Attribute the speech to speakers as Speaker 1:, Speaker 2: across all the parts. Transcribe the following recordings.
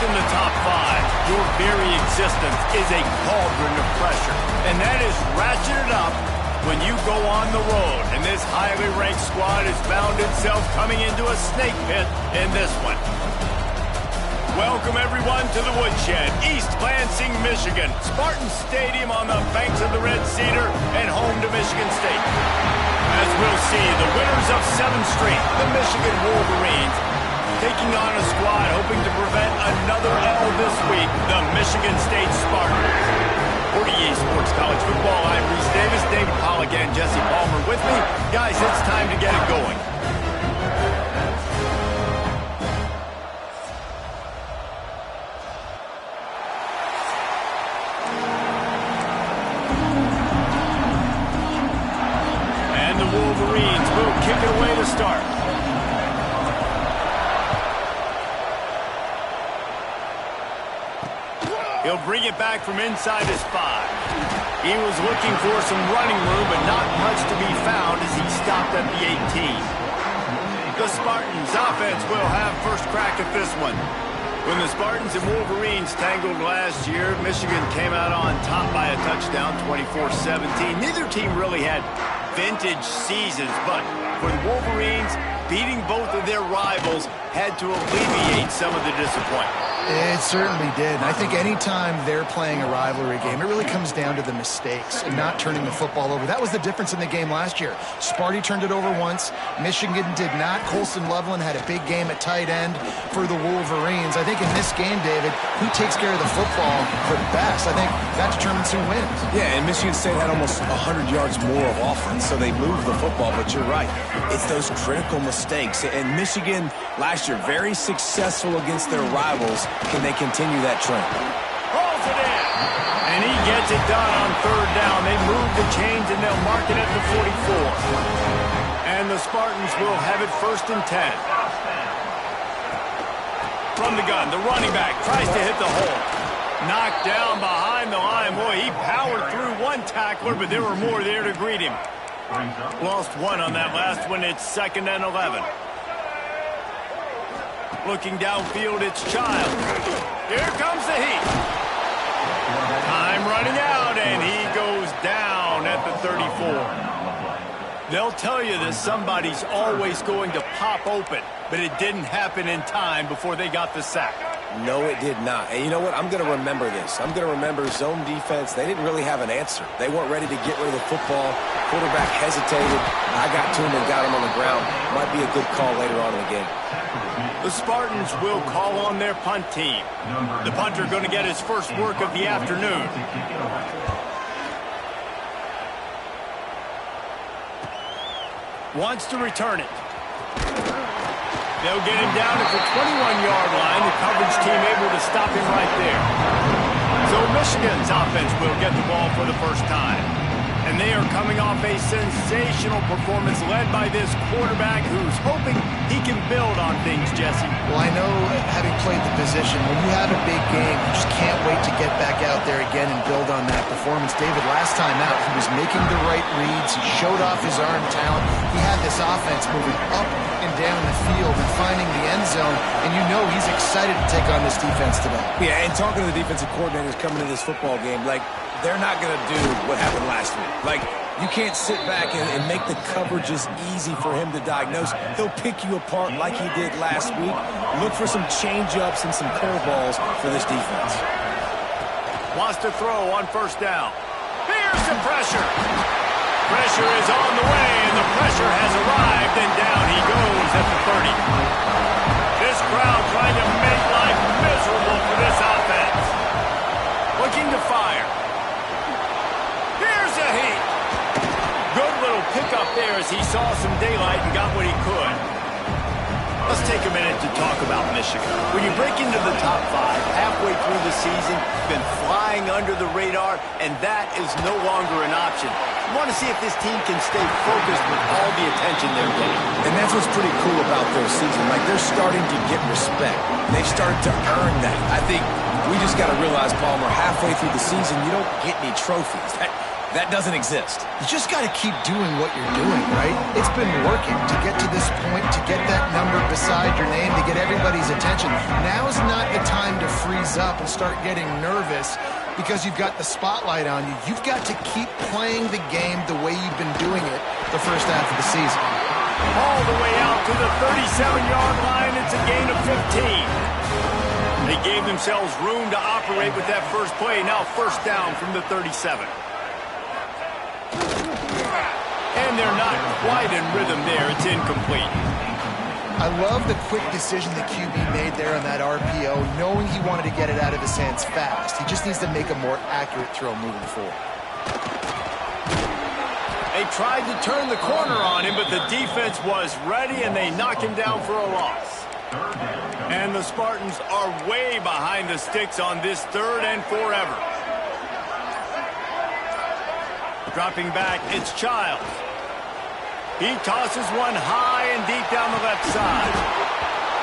Speaker 1: in the top 5, your very existence is a cauldron of pressure. And that is ratcheted up when you go on the road. And this highly ranked squad has found itself coming into a snake pit in this one. Welcome, everyone, to the Woodshed, East Lansing, Michigan. Spartan Stadium on the banks of the Red Cedar and home to Michigan State. As we'll see, the winners of 7 straight, the Michigan Wolverines, taking on a squad hoping to prevent another L this week, the Michigan State Spartans. For EA Sports College Football, I'm Reese Davis, David Pollock, and Jesse Palmer with me. Guys, it's time to get it going. And the Wolverines will kick it away to start. He'll bring it back from inside his 5. He was looking for some running room, but not much to be found as he stopped at the 18. The Spartans offense will have first crack at this one. When the Spartans and Wolverines tangled last year, Michigan came out on top by a touchdown, 24-17. Neither team really had vintage seasons, but for the Wolverines, beating both of their rivals had to alleviate some of the disappointment.
Speaker 2: It certainly did. And I think anytime they're playing a rivalry game, it really comes down to the mistakes and not turning the football over. That was the difference in the game last year. Sparty turned it over once. Michigan did not. Colston Loveland had a big game at tight end for the Wolverines. I think in this game, David, who takes care of the football the best? I think that determines who wins.
Speaker 3: Yeah, and Michigan State had almost 100 yards more of offense, so they moved the football. But you're right. It's those critical mistakes. And Michigan last year, very successful against their rivals. Can they continue that trend?
Speaker 1: Rolls it in. And he gets it done on 3rd down. They move the chains and they'll mark it at the 44. And the Spartans will have it 1st and 10. From the gun, the running back tries to hit the hole. Knocked down behind the line. Boy, he powered through one tackler, but there were more there to greet him. Lost 1 on that last one. It's 2nd and 11. Looking downfield, it's Child. Here comes the heat. Time running out, and he goes down at the 34. They'll tell you that somebody's always going to pop open, but it didn't happen in time before they got the sack.
Speaker 3: No, it did not. And you know what? I'm going to remember this. I'm going to remember zone defense. They didn't really have an answer. They weren't ready to get rid of the football. Quarterback hesitated. I got to him and got him on the ground. Might be a good call later on in the game.
Speaker 1: The Spartans will call on their punt team. The punter going to get his first work of the afternoon. Wants to return it. They'll get him down at the 21-yard line. The coverage team able to stop him right there. So Michigan's offense will get the ball for the first time. And they are coming off a sensational performance led by this quarterback who's hoping he can build on things, Jesse.
Speaker 2: Well, I know, having played the position, when you have a big game, you just can't wait to get back out there again and build on that performance. David, last time out, he was making the right reads. He showed off his arm talent. He had this offense moving up and down the field and finding the end zone, and you know he's excited to take on this defense today.
Speaker 3: Yeah, and talking to the defensive coordinators coming into this football game, like, they're not going to do what happened last week. Like, you can't sit back and make the coverages easy for him to diagnose. He'll pick you apart like he did last week. Look for some change-ups and some curveballs for this defense.
Speaker 1: Wants to throw on 1st down. Here's the pressure. Pressure is on the way, and the pressure has arrived, and down he goes at the 30. This crowd trying to make life miserable for this offense. Looking to fire. Here's a heat. Good little pickup there as he saw some daylight and got what he could. Let's take a minute to talk about Michigan. When you break into the top 5 halfway through the season, been flying under the radar, and that is no longer an option. You want to see if this team can stay focused with all the attention they're getting.
Speaker 3: And that's what's pretty cool about their season. Like, they're starting to get respect. They've started to earn that. I think we just got to realize, Palmer, halfway through the season, you don't get any trophies. That doesn't exist.
Speaker 2: You just got to keep doing what you're doing, right? It's been working to get to this point, to get that number beside your name, to get everybody's attention. Now's not the time to freeze up and start getting nervous because you've got the spotlight on you. You've got to keep playing the game the way you've been doing it the first half of the season.
Speaker 1: All the way out to the 37-yard line. It's a gain of 15. They gave themselves room to operate with that first play. Now first down from the 37. And they're not quite in rhythm there. It's incomplete.
Speaker 2: I love the quick decision the QB made there on that RPO, knowing he wanted to get it out of his hands fast. He just needs to make a more accurate throw moving forward.
Speaker 1: They tried to turn the corner on him, but the defense was ready, and they knock him down for a loss. And the Spartans are way behind the sticks on this third and forever. Dropping back, it's Childs. He tosses one high and deep down the left side.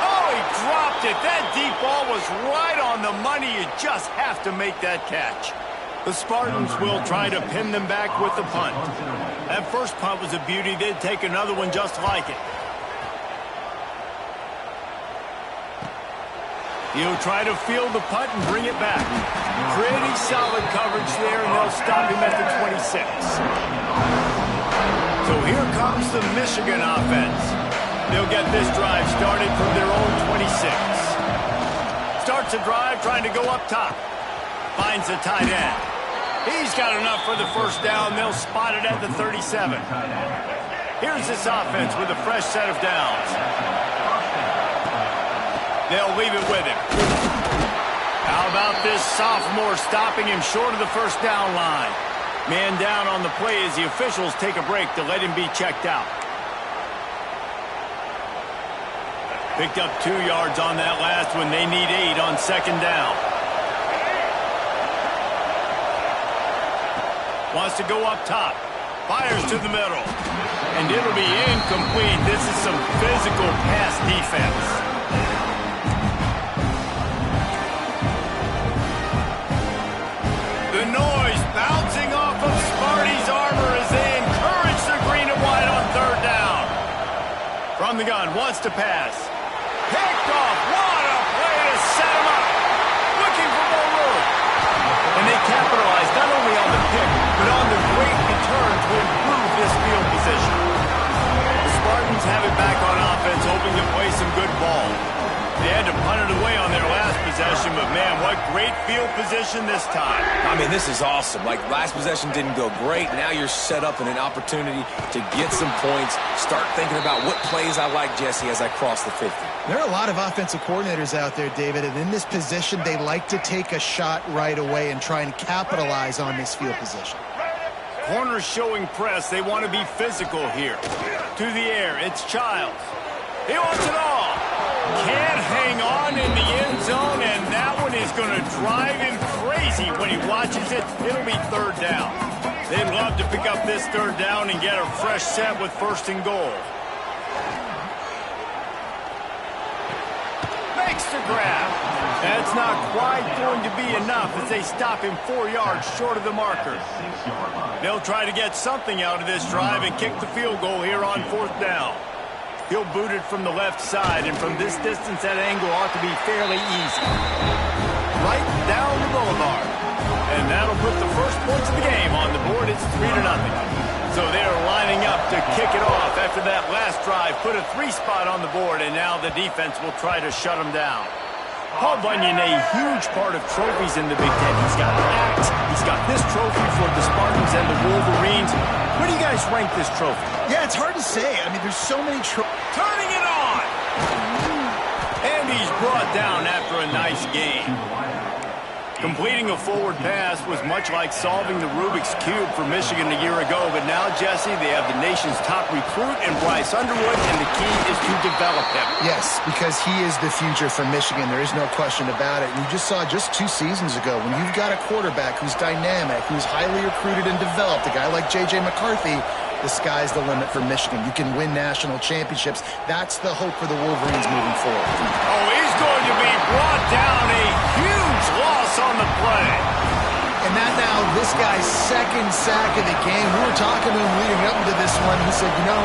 Speaker 1: Oh, he dropped it. That deep ball was right on the money. You just have to make that catch. The Spartans will try to pin them back with the punt. That first punt was a beauty. They'd take another one just like it. He'll try to field the punt and bring it back. Pretty solid coverage there, and they'll stop him at the 26. So here comes the Michigan offense. They'll get this drive started from their own 26. Starts a drive trying to go up top. Finds the tight end. He's got enough for the first down. They'll spot it at the 37. Here's this offense with a fresh set of downs. They'll leave it with him. How about this sophomore stopping him short of the first down line? Man down on the play as the officials take a break to let him be checked out. Picked up 2 yards on that last one. They need 8 on second down. Wants to go up top. Fires to the middle. And it'll be incomplete. This is some physical pass defense. The noise bouncing off of Sparty's armor as they encourage the green and white on third down. From the gun, wants to pass. Picked off. What a play to set him up. Looking for more room. And they capitalize not only on the pick, but on the great return to improve this field position. The Spartans have it back on offense, hoping to play some good ball. They had to punt it away on their last possession, but man, what great field position this time.
Speaker 3: I mean, this is awesome. Like, last possession didn't go great. Now you're set up in an opportunity to get some points. Start thinking about what plays I like, Jesse, as I cross the 50.
Speaker 2: There are a lot of offensive coordinators out there, David, and in this position, they like to take a shot right away and try and capitalize on this field position.
Speaker 1: Corners showing press. They want to be physical here. To the air, it's Childs. He wants it all. Can't hang on in the end zone, and that one is going to drive him crazy when he watches it. It'll be third down. They'd love to pick up this third down and get a fresh set with first and goal. Makes the grab. That's not quite going to be enough as they stop him 4 yards short of the marker. They'll try to get something out of this drive and kick the field goal here on fourth down. He'll boot it from the left side, and from this distance, that angle ought to be fairly easy. Right down the boulevard. And that'll put the first points of the game on the board. It's 3-0. So they're lining up to kick it off after that last drive. Put a 3 spot on the board, and now the defense will try to shut them down. Paul Bunyan, a huge part of trophies in the Big Ten. He's got acts. He's got this trophy for the Spartans and the Wolverines. Where do you guys rank this trophy?
Speaker 2: Yeah, it's hard to say. I mean, there's so many
Speaker 1: turning it on! And he's brought down after a nice game. Completing a forward pass was much like solving the Rubik's Cube for Michigan a year ago, but now, Jesse, they have the nation's top recruit in Bryce Underwood, and the key is to develop him.
Speaker 2: Yes, because he is the future for Michigan. There is no question about it. And you just saw just 2 seasons ago, when you've got a quarterback who's dynamic, who's highly recruited and developed, a guy like J.J. McCarthy, the sky's the limit for Michigan. You can win national championships. That's the hope for the Wolverines moving forward.
Speaker 1: Oh, he's going to be brought down. A huge loss on the play.
Speaker 2: And that now, this guy's second sack of the game. We were talking to him leading up into this one. He said, you know,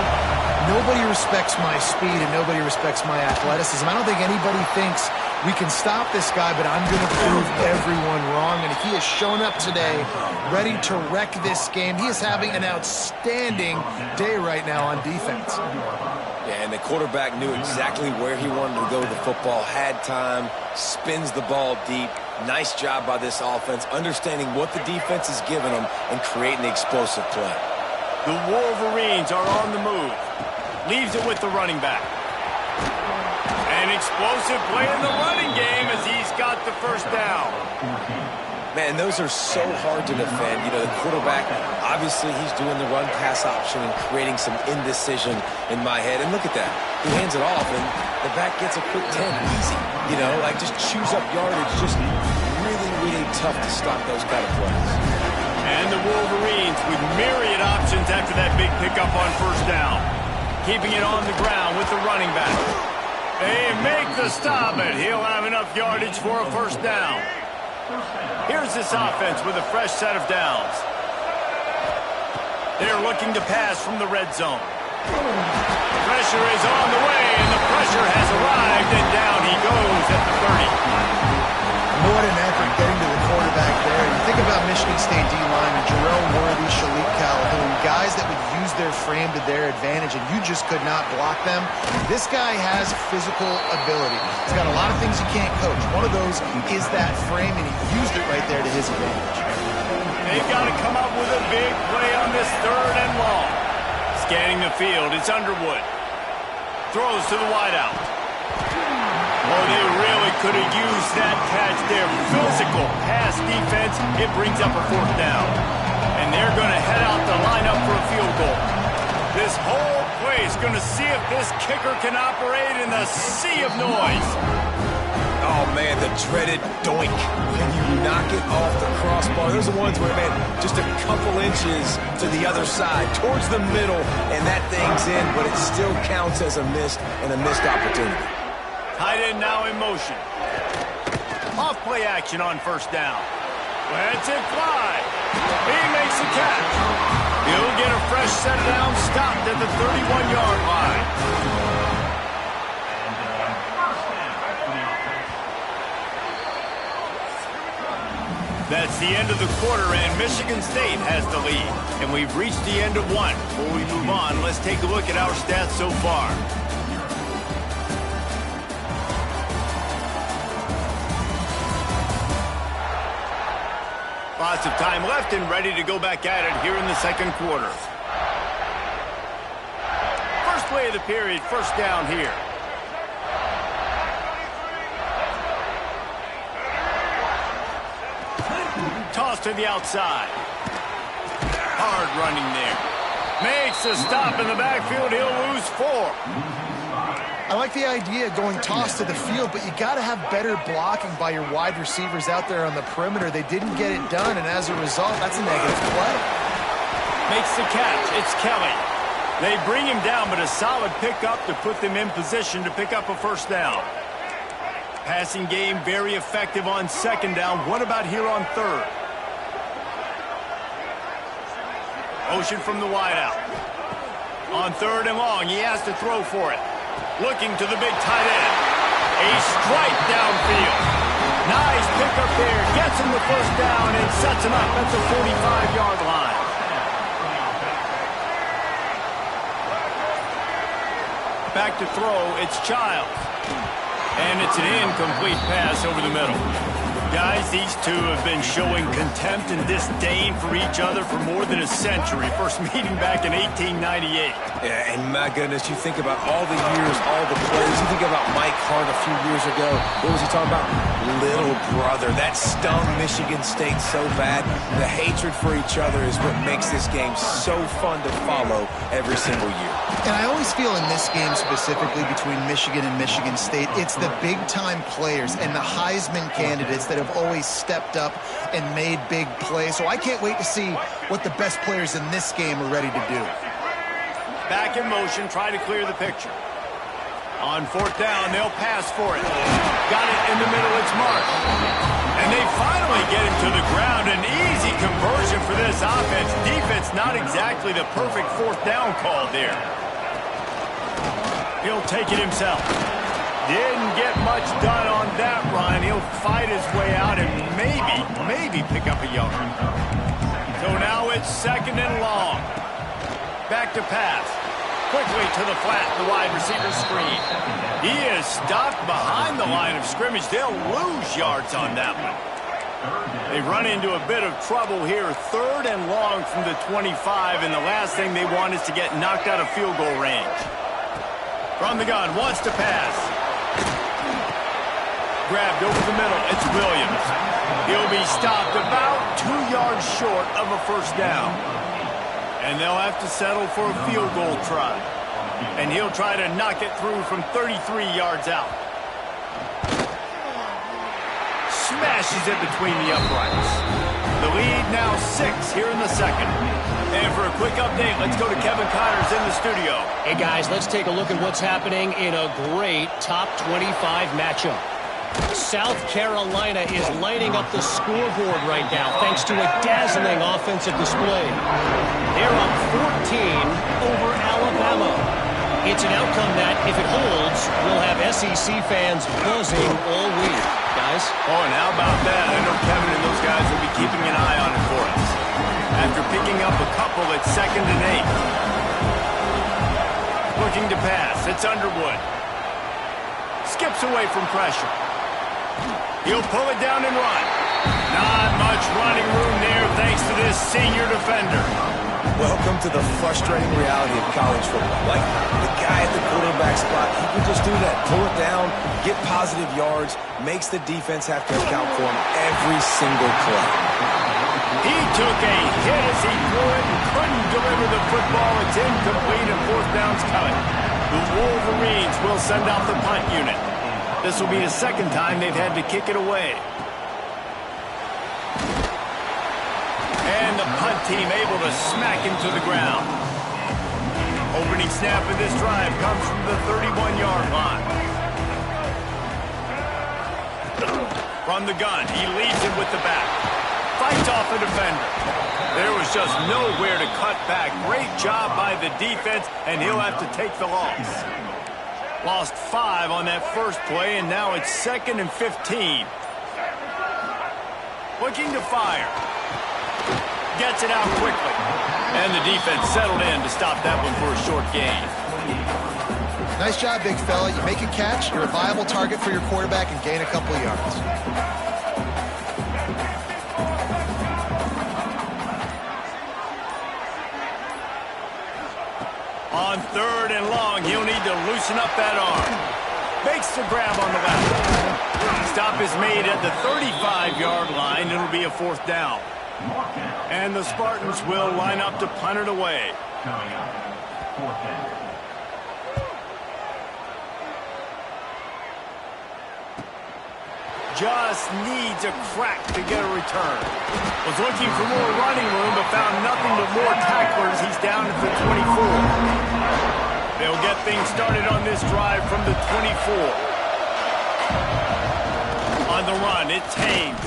Speaker 2: nobody respects my speed and nobody respects my athleticism. I don't think anybody thinks we can stop this guy, but I'm going to prove everyone wrong. And he has shown up today ready to wreck this game. He is having an outstanding day right now on defense.
Speaker 3: Yeah, and the quarterback knew exactly where he wanted to go with the football, had time, spins the ball deep. Nice job by this offense, understanding what the defense is giving them and creating the explosive play.
Speaker 1: The Wolverines are on the move. Leaves it with the running back. An explosive play in the running game as he's got the first down.
Speaker 3: Man, those are so hard to defend. You know, the quarterback, obviously he's doing the run-pass option and creating some indecision in my head. And look at that. He hands it off, and the back gets a quick 10. Easy. You know, like just chews up yardage. Just really, really tough to stop those kind of plays.
Speaker 1: And the Wolverines with myriad options after that big pickup on first down. Keeping it on the ground with the running back. They make the stop, and he'll have enough yardage for a first down. Here's this offense with a fresh set of downs. They're looking to pass from the red zone. Pressure is on the way, and the pressure has arrived, and down he goes at the 30.
Speaker 2: What an effort getting to the quarterback there. You think about Michigan State D-line, Jerome Worthy, Shalik Calhoun, guys that would use their frame to their advantage, and you just could not block them. This guy has physical ability. He's got a lot of things you can't coach. One of those is that frame, and he used it right there to his advantage.
Speaker 1: They've got to come up with a big play on this third and long. Scanning the field, it's Underwood. Throws to the wideout. Oh, they really could have used that catch there. Physical pass defense. It brings up a fourth down. And they're going to head out the lineup for a field goal. This whole play is going to see if this kicker can operate in the sea of noise.
Speaker 3: Oh, man, the dreaded doink. When you knock it off the crossbar. Those are ones where, man, just a couple inches to the other side, towards the middle, and that thing's in, but it still counts as a missed opportunity.
Speaker 1: Tight end now in motion. Off play action on first down. Lets it fly. He makes the catch. He'll get a fresh set down, stopped at the 31-yard line. That's the end of the quarter, and Michigan State has the lead. And we've reached the end of one. Before we move on, let's take a look at our stats so far. Lots of time left and ready to go back at it here in the second quarter. First play of the period, first down here. Toss to the outside. Hard running there. Makes a stop in the backfield. He'll lose 4.
Speaker 2: I like the idea of going toss to the field, but you got to have better blocking by your wide receivers out there on the perimeter. They didn't get it done, and as a result, that's a negative play.
Speaker 1: Makes the catch. It's Kelly. They bring him down, but a solid pickup to put them in position to pick up a first down. Passing game very effective on second down. What about here on third? Motion from the wideout. On third and long, he has to throw for it. Looking to the big tight end. A strike downfield. Nice pickup there. Gets him the first down and sets him up at the 45-yard line. Back to throw. It's Childs. And it's an incomplete pass over the middle. Guys, these two have been showing contempt and disdain for each other for more than a century. First meeting back in 1898.
Speaker 3: Yeah, and my goodness, you think about all the years, all the plays. You think about Mike Hart a few years ago. What was he talking about? Little brother. That stung Michigan State so bad. The hatred for each other is what makes this game so fun to follow every single year.
Speaker 2: And I always feel in this game specifically between Michigan and Michigan State, it's the big-time players and the Heisman candidates that have always stepped up and made big plays. So I can't wait to see what the best players in this game are ready to do.
Speaker 1: Back in motion, try to clear the picture. On fourth down, they'll pass for it. Got it in the middle, it's Mark. And they finally get him to the ground. An easy conversion for this offense. Defense, not exactly the perfect fourth down call there. He'll take it himself. Didn't get much done on that run. He'll fight his way out and maybe pick up a yard. So now it's 2nd and long. Back to pass. Quickly to the flat, the wide receiver screen. He is stopped behind the line of scrimmage. They'll lose yards on that one. They run into a bit of trouble here. 3rd and long from the 25, and the last thing they want is to get knocked out of field goal range. From the gun, wants to pass. Grabbed over the middle, it's Williams. He'll be stopped about 2 yards short of a first down. And they'll have to settle for a field goal try. And he'll try to knock it through from 33 yards out. Smashes it between the uprights. The lead now 6 here in the 2nd. And for a quick update, let's go to Kevin Connors in the studio.
Speaker 4: Hey guys, let's take a look at what's happening in a great top 25 matchup. South Carolina is lighting up the scoreboard right now thanks to a dazzling offensive display. They're up 14 over Alabama. It's an outcome that, if it holds, will have SEC fans buzzing all week. Guys?
Speaker 1: Oh, and how about that? I know Kevin and those guys will be keeping an eye on it for us. After picking up a couple at 2nd and 8. Looking to pass. It's Underwood. Skips away from pressure. He'll pull it down and run. Not much running room there thanks to this senior defender.
Speaker 3: Welcome to the frustrating reality of college football. Like, the guy at the quarterback spot, he can just do that. Pull it down, get positive yards, makes the defense have to account for him every single play.
Speaker 1: He took a hit as he threw it and couldn't deliver the football. It's incomplete and 4th down's coming. The Wolverines will send out the punt unit. This will be the 2nd time they've had to kick it away. And the punt team able to smack him to the ground. Opening snap of this drive comes from the 31-yard line. From the gun, he leads him with the back. Fights off a defender. There was just nowhere to cut back. Great job by the defense, and he'll have to take the loss. Lost 5 on that first play, and now it's 2nd and 15. Looking to fire. Gets it out quickly. And the defense settled in to stop that one for a short gain.
Speaker 2: Nice job, big fella. You make a catch, you're a viable target for your quarterback, and gain a couple of yards.
Speaker 1: On 3rd and long, he'll need to loosen up that arm. Makes the grab on the left. Stop is made at the 35-yard line. It'll be a 4th down. And the Spartans will line up to punt it away. Just needs a crack to get a return. Was looking for more running room, but found nothing but more tacklers. He's down at the 24. They'll get things started on this drive from the 24. On the run, it's Haynes.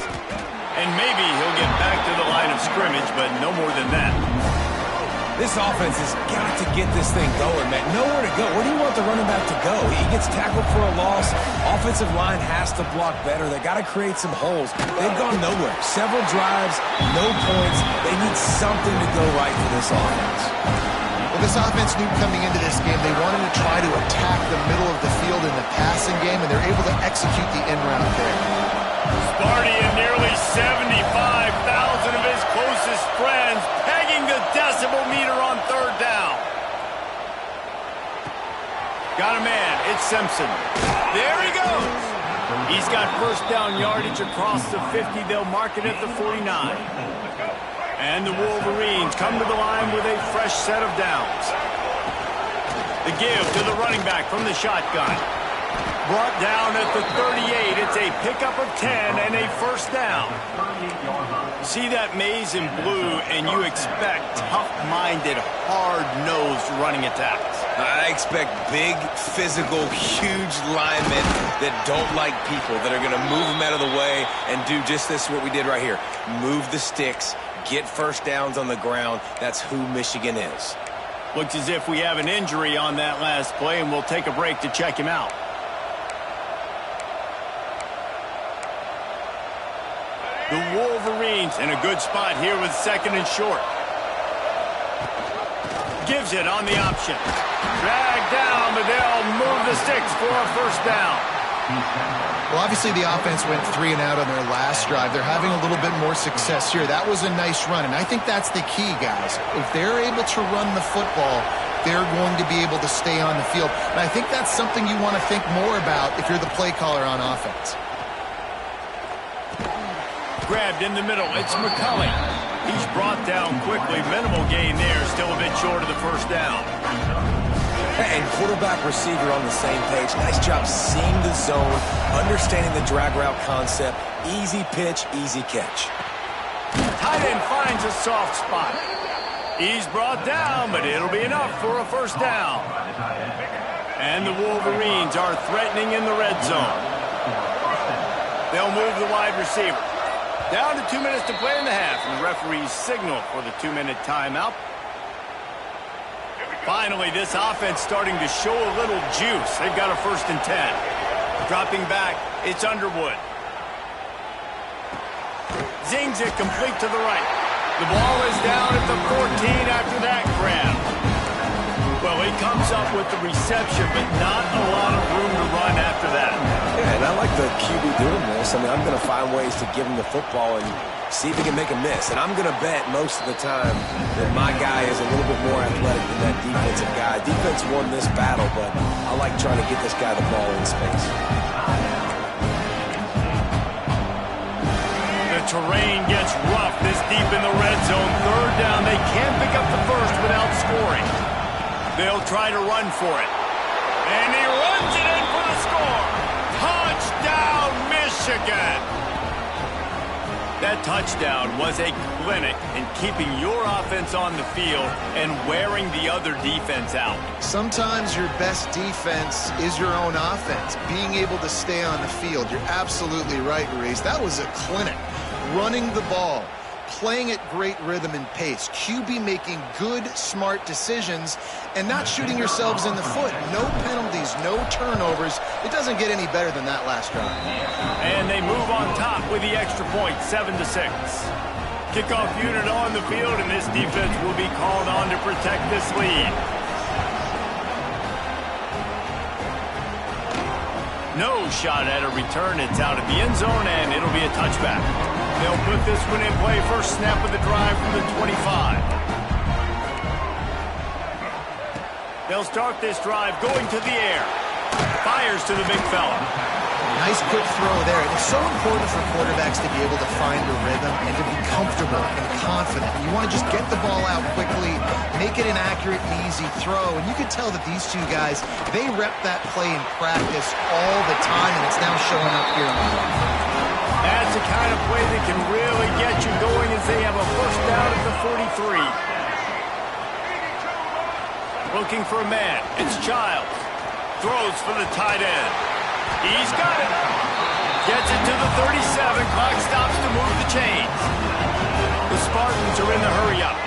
Speaker 1: And maybe he'll get back to the line of scrimmage, but no more than that.
Speaker 3: This offense has got to get this thing going, man. Nowhere to go. Where do you want the running back to go? He gets tackled for a loss. Offensive line has to block better. They got to create some holes. They've gone nowhere. Several drives, no points. They need something to go right for this offense.
Speaker 2: Well, this offense knew coming into this game they wanted to try to attack the middle of the field in the passing game, and they're able to execute the end route there.
Speaker 1: Sparty and nearly 75,000 of his closest friends pegging the decibel meter on 3rd down. Got a man. It's Simpson. There he goes. He's got first down yardage across the 50. They'll mark it at the 49. And the Wolverines come to the line with a fresh set of downs. The give to the running back from the shotgun. Brought down at the 38. It's a pickup of 10 and a first down. See that maze in blue, and you expect tough-minded, hard-nosed running attacks.
Speaker 3: I expect big, physical, huge linemen that don't like people, that are going to move them out of the way and do just this, what we did right here. Move the sticks, get first downs on the ground. That's who Michigan is.
Speaker 1: Looks as if we have an injury on that last play, and we'll take a break to check him out. The Wolverines in a good spot here with second and short. Gives it on the option. Dragged down, but they'll move the sticks for a first down.
Speaker 2: Well, obviously the offense went 3 and out on their last drive. They're having a little bit more success here. That was a nice run, and I think that's the key, guys. If they're able to run the football, they're going to be able to stay on the field. And I think that's something you want to think more about if you're the play caller on offense.
Speaker 1: Grabbed in the middle. It's McCulley. He's brought down quickly. Minimal gain there. Still a bit short of the first down.
Speaker 3: And quarterback receiver on the same page. Nice job seeing the zone, understanding the drag route concept. Easy pitch, easy catch.
Speaker 1: Tight end finds a soft spot. He's brought down, but it'll be enough for a first down. And the Wolverines are threatening in the red zone. They'll move the wide receiver. Down to 2 minutes to play in the half, and the referees signal for the 2-minute timeout. Finally, this offense starting to show a little juice. They've got a 1st and 10. Dropping back, it's Underwood. Zings it complete to the right. The ball is down at the 14 after that grab. Well, he comes up with the reception, but not a lot of room to run after that.
Speaker 3: Yeah, and I like the QB doing this. I mean, I'm going to find ways to give him the football and see if he can make a miss. And I'm going to bet most of the time that my guy is a little bit more athletic than that defensive guy. Defense won this battle, but I like trying to get this guy the ball in space.
Speaker 1: The terrain gets rough this deep in the red zone. 3rd down. They can't pick up the first without scoring. They'll try to run for it. And he runs it in for the score. Touchdown, Michigan. That touchdown was a clinic in keeping your offense on the field and wearing the other defense out.
Speaker 2: Sometimes your best defense is your own offense, being able to stay on the field. You're absolutely right, Reese. That was a clinic. Running the ball, playing at great rhythm and pace, QB making good, smart decisions, and not shooting yourselves in the foot. No penalties, no turnovers. It doesn't get any better than that last drive.
Speaker 1: And they move on top with the extra point, 7-6. Kickoff unit on the field, and this defense will be called on to protect this lead. No shot at a return. It's out of the end zone, and it'll be a touchback. They'll put this one in play. First snap of the drive from the 25. They'll start this drive going to the air. Fires to the big fella.
Speaker 2: Nice quick throw there. It's so important for quarterbacks to be able to find a rhythm and to be comfortable and confident. You want to just get the ball out quickly, make it an accurate and easy throw. And you can tell that these two guys, they rep that play in practice all the time, and it's now showing up here in the game.
Speaker 1: That's the kind of play that can really get you going as they have a first down at the 43. Looking for a man. It's Childs. Throws for the tight end. He's got it. Gets it to the 37. Clock stops to move the chains. The Spartans are in the hurry-up.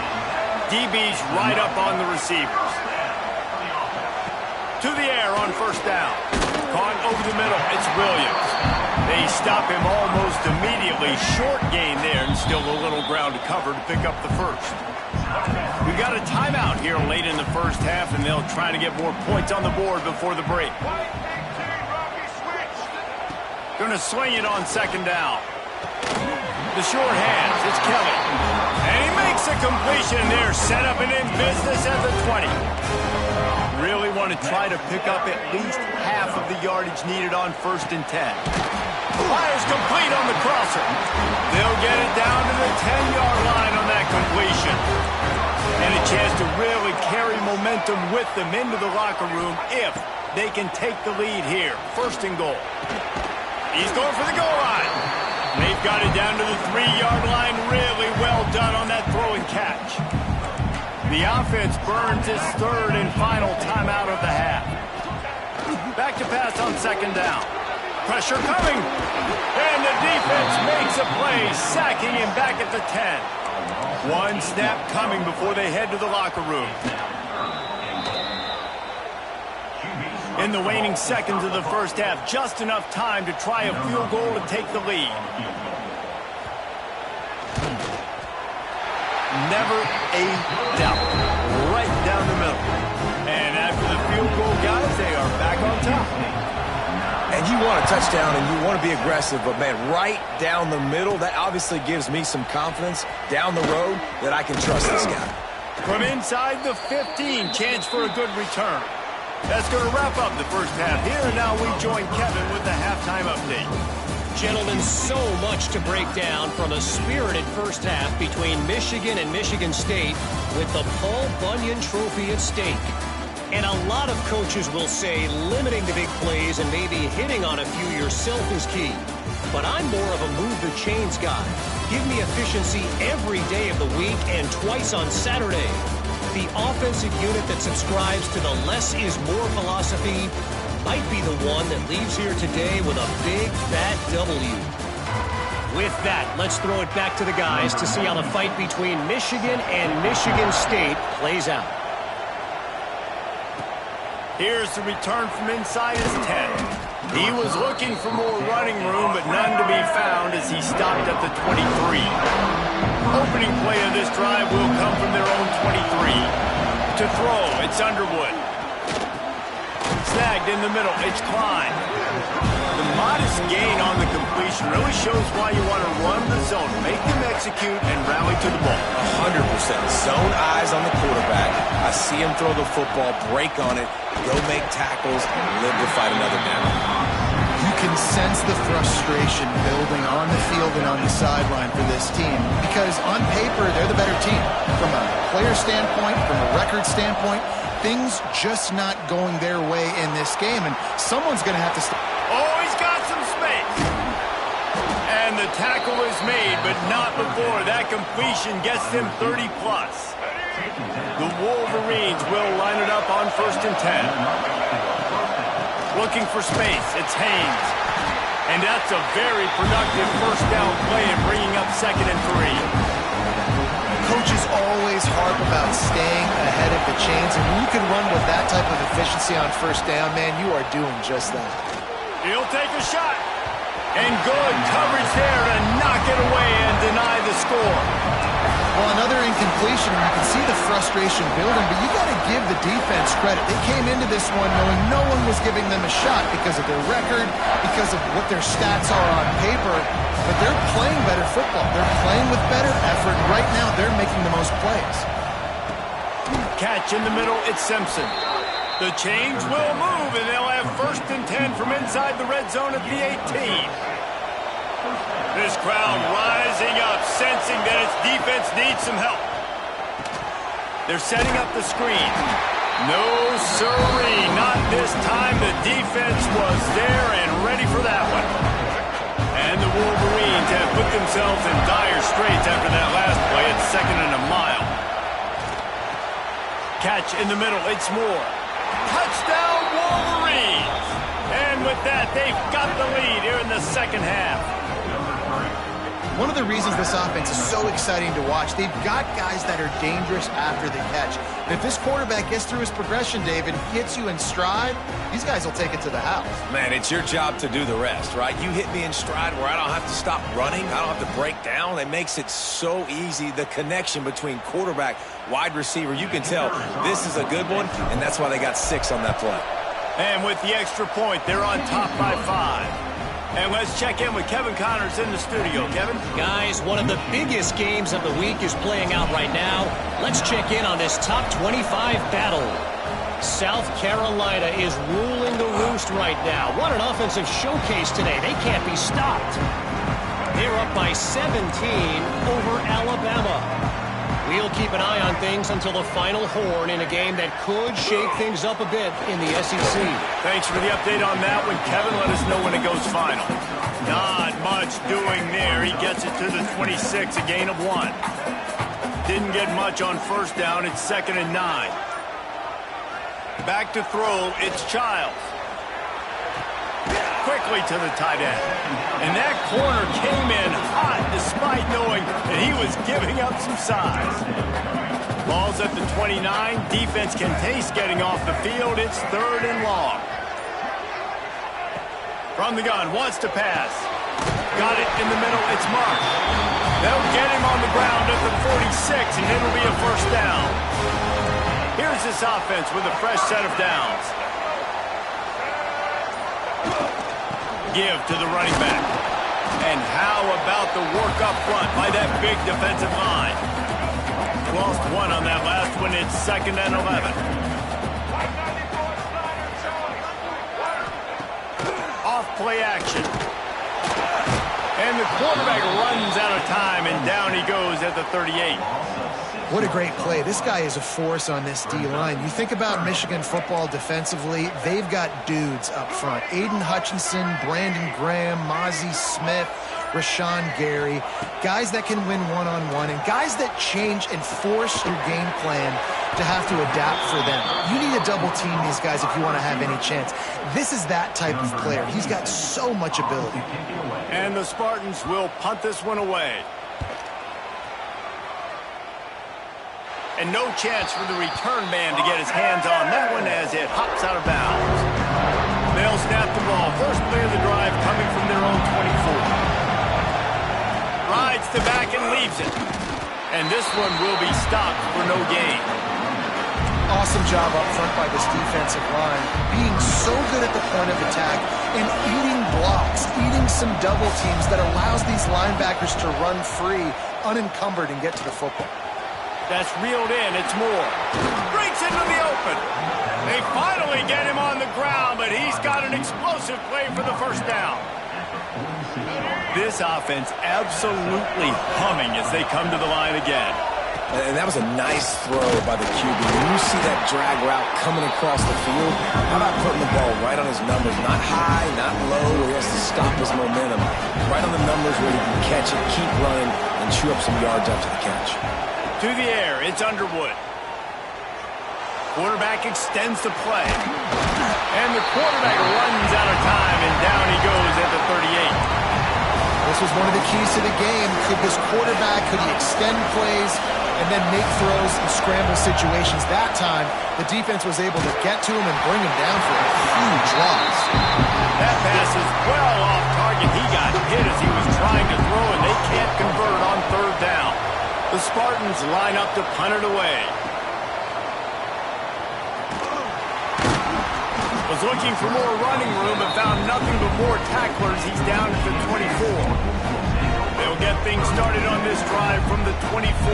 Speaker 1: DB's right up on the receivers. To the air on first down. Caught over the middle. It's Williams. They stop him almost immediately. Short gain there, and still a little ground to cover to pick up the first. We've got a timeout here late in the first half, and they'll try to get more points on the board before the break. Going to swing it on second down. The short hands, it's Kelly. And he makes a completion there, set up and in business at the 20. Really want to try to pick up at least half of the yardage needed on 1st and 10. Fires complete on the crosser. They'll get it down to the 10-yard line on that completion. And a chance to really carry momentum with them into the locker room if they can take the lead here. First and goal. He's going for the goal line. They've got it down to the 3-yard line. Really well done on that throw and catch. The offense burns its third and final timeout of the half. Back to pass on second down. Pressure coming. And the defense makes a play, sacking him back at the 10. One snap coming before they head to the locker room. In the waning seconds of the first half, just enough time to try a field goal to take the lead. Never a doubt. Right down the middle. And after the field goal, guys, they are back on top.
Speaker 3: And you want a touchdown and you want to be aggressive, but, man, right down the middle, that obviously gives me some confidence down the road that I can trust this guy.
Speaker 1: From inside the 15, chance for a good return. That's going to wrap up the first half here, and now we join Kevin with the halftime update.
Speaker 4: Gentlemen, so much to break down from a spirited first half between Michigan and Michigan State with the Paul Bunyan Trophy at stake. And a lot of coaches will say limiting the big plays and maybe hitting on a few yourself is key. But I'm more of a move the chains guy. Give me efficiency every day of the week and twice on Saturday. The offensive unit that subscribes to the less is more philosophy might be the one that leaves here today with a big, fat W. With that, let's throw it back to the guys to see how the fight between Michigan and Michigan State plays out.
Speaker 1: Here's the return from inside his 10. He was looking for more running room, but none to be found as he stopped at the 23. Opening play of this drive will come from their own 23. To throw, it's Underwood. Snagged in the middle, it's Klein. The modest gain on the completion really shows why you want to run the zone, make them execute, and rally to the ball.
Speaker 3: 100%. Zone eyes on the quarterback. I see him throw the football, break on it, go make tackles, and live to fight another down.
Speaker 2: You can sense the frustration building on the field and on the sideline for this team because on paper, they're the better team. From a player standpoint, from a record standpoint, things just not going their way in this game, and someone's going to have to stop.
Speaker 1: Oh, he's got some space. And the tackle is made, but not before that completion gets them 30+. The Wolverines will line it up on 1st and 10. Looking for space, it's Haynes. And that's a very productive first down play and bringing up 2nd and 3.
Speaker 2: Coaches always harp about staying ahead of the chains, and when you can run with that type of efficiency on 1st down, man, you are doing just that.
Speaker 1: He'll take a shot. And good coverage there to knock it away and deny the score.
Speaker 2: Well, another incompletion, and you can see the frustration building, but you got to give the defense credit. They came into this one knowing no one was giving them a shot because of their record, because of what their stats are on paper, but they're playing better football. They're playing with better effort. Right now, they're making the most plays.
Speaker 1: Catch in the middle, it's Simpson. The chains will move, and they'll have 1st and 10 from inside the red zone at the 18. This crowd rising up, sensing that its defense needs some help. They're setting up the screen. No siree, not this time. The defense was there and ready for that one. And the Wolverines have put themselves in dire straits after that last play. It's 2nd and a mile. Catch in the middle, it's Moore. Touchdown, Wolverines! And with that, they've got the lead here in the second half.
Speaker 2: One of the reasons this offense is so exciting to watch, they've got guys that are dangerous after the catch. And if this quarterback gets through his progression, David, gets you in stride, these guys will take it to the house.
Speaker 3: Man, it's your job to do the rest, right? You hit me in stride where I don't have to stop running. I don't have to break down. It makes it so easy. The connection between quarterback, wide receiver, you can tell this is a good one, and that's why they got 6 on that play.
Speaker 1: And with the extra point, they're on top by 5. And let's check in with Kevin Connors in the studio. Kevin?
Speaker 4: Guys, one of the biggest games of the week is playing out right now. Let's check in on this top 25 battle. South Carolina is ruling the roost right now. What an offensive showcase today. They can't be stopped. They're up by 17 over Alabama. We'll keep an eye on things until the final horn in a game that could shake things up a bit in the SEC.
Speaker 1: Thanks for the update on that one, Kevin. Let us know when it goes final. Not much doing there. He gets it to the 26, a gain of 1. Didn't get much on first down. It's 2nd and 9. Back to throw. It's Childs. Quickly to the tight end. And that corner came in hot despite knowing that he was giving up some size. Ball's at the 29. Defense can taste getting off the field. It's 3rd and long. From the gun, wants to pass. Got it in the middle. It's Mark. They'll get him on the ground at the 46, and it'll be a first down. Here's this offense with a fresh set of downs. Give to the running back. And how about the work up front by that big defensive line? Lost 1 on that last one. It's 2nd and 11. Off play action. And the quarterback runs out of time, and down he goes at the 38.
Speaker 2: What a great play. This guy is a force on this D-line. You think about Michigan football defensively, they've got dudes up front. Aiden Hutchinson, Brandon Graham, Mozzie Smith, Rashawn Gary. Guys that can win one-on-one and guys that change and force your game plan to have to adapt for them. You need to double team these guys if you want to have any chance. This is that type of player. He's got so much ability.
Speaker 1: And the Spartans will punt this one away. And no chance for the return man to get his hands on that one as it hops out of bounds. They'll snap the ball. First play of the drive coming from their own 24. Rides to back and leaves it. And this one will be stopped for no gain.
Speaker 2: Awesome job up front by this defensive line. Being so good at the point of attack and eating blocks, eating some double teams that allows these linebackers to run free, unencumbered, and get to the football.
Speaker 1: That's reeled in. It's Moore. Breaks into the open. They finally get him on the ground, but he's got an explosive play for the first down. This offense absolutely humming as they come to the line again.
Speaker 3: And that was a nice throw by the QB. When you see that drag route coming across the field, how about putting the ball right on his numbers? Not high, not low, where he has to stop his momentum. Right on the numbers where he can catch it, keep running, and chew up some yards after the catch.
Speaker 1: To the air, it's Underwood. Quarterback extends the play. And the quarterback runs out of time, and down he goes at the 38.
Speaker 2: This was one of the keys to the game. Could this quarterback, could he extend plays and then make throws in scramble situations? That time, the defense was able to get to him and bring him down for a huge loss.
Speaker 1: That pass is well off target. He got hit as he was trying to throw, and they can't convert on 3rd down. The Spartans line up to punt it away. Was looking for more running room but found nothing but more tacklers. He's down at the 24. They'll get things started on this drive from the 24.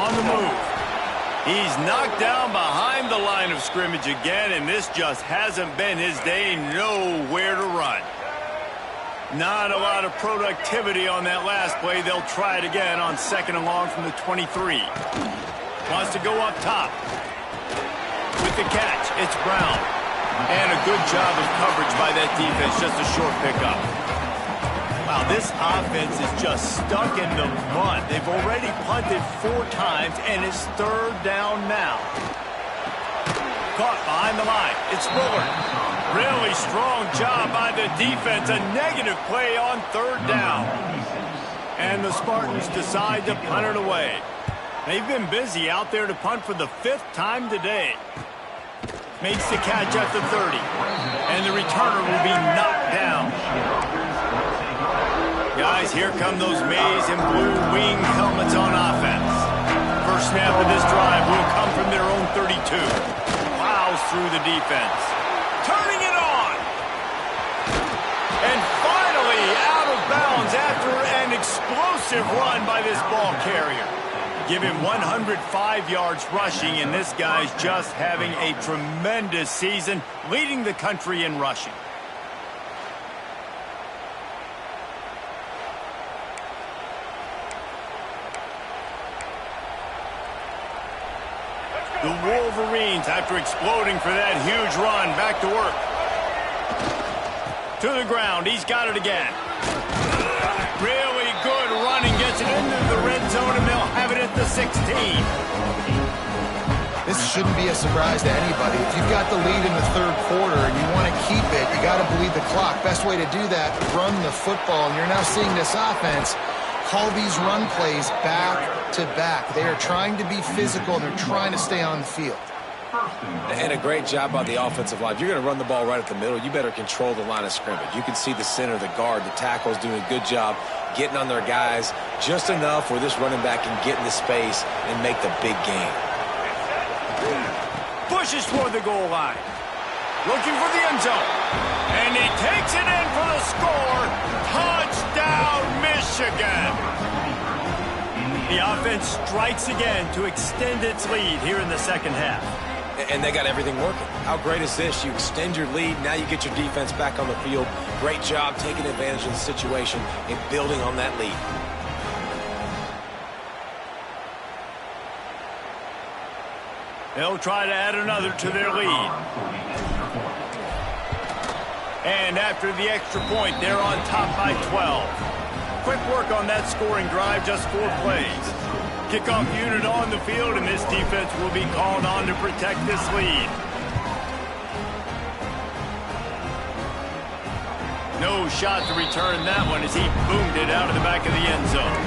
Speaker 1: On the move. He's knocked down behind the line of scrimmage again, and this just hasn't been his day. Nowhere to run. Not a lot of productivity on that last play. They'll try it again on 2nd and long from the 23. Wants to go up top. With the catch, it's Brown. And a good job of coverage by that defense. Just a short pickup. Wow, this offense is just stuck in the mud. They've already punted 4 times, and it's 3rd down now. Caught behind the line. It's Bullard. Really strong job by the defense. A negative play on 3rd down. And the Spartans decide to punt it away. They've been busy out there to punt for the 5th time today. Makes the catch at the 30. And the returner will be knocked down. Guys, here come those maize and blue wing helmets on offense. First snap of this drive will come from their own 32. Plows through the defense. Turning it on. And finally out of bounds after an explosive run by this ball carrier. Give him 105 yards rushing, and this guy's just having a tremendous season, leading the country in rushing. The Wolverines, after exploding for that huge run, back to work. To the ground. He's got it again. Really good running. Gets it into the red zone, and they'll have it at the 16.
Speaker 2: This shouldn't be a surprise to anybody. If you've got the lead in the third quarter and you want to keep it, you got to bleed the clock. Best way to do that, run the football. And you're now seeing this offense call these run plays back to back. They are trying to be physical, and they're trying to stay on the field.
Speaker 3: And a great job by the offensive line. If you're going to run the ball right at the middle, you better control the line of scrimmage. You can see the center, the guard, the tackle's doing a good job getting on their guys just enough where this running back can get into space and make the big game.
Speaker 1: Pushes toward the goal line. Looking for the end zone. And he takes it in for the score. Touchdown, Michigan. The offense strikes again to extend its lead here in the second half.
Speaker 3: And they got everything working. How great is this? You extend your lead. Now you get your defense back on the field. Great job taking advantage of the situation and building on that lead.
Speaker 1: They'll try to add another to their lead. And after the extra point, they're on top by 12. Quick work on that scoring drive, just 4 plays. Kickoff unit on the field, and this defense will be called on to protect this lead. No shot to return that one as he boomed it out of the back of the end zone.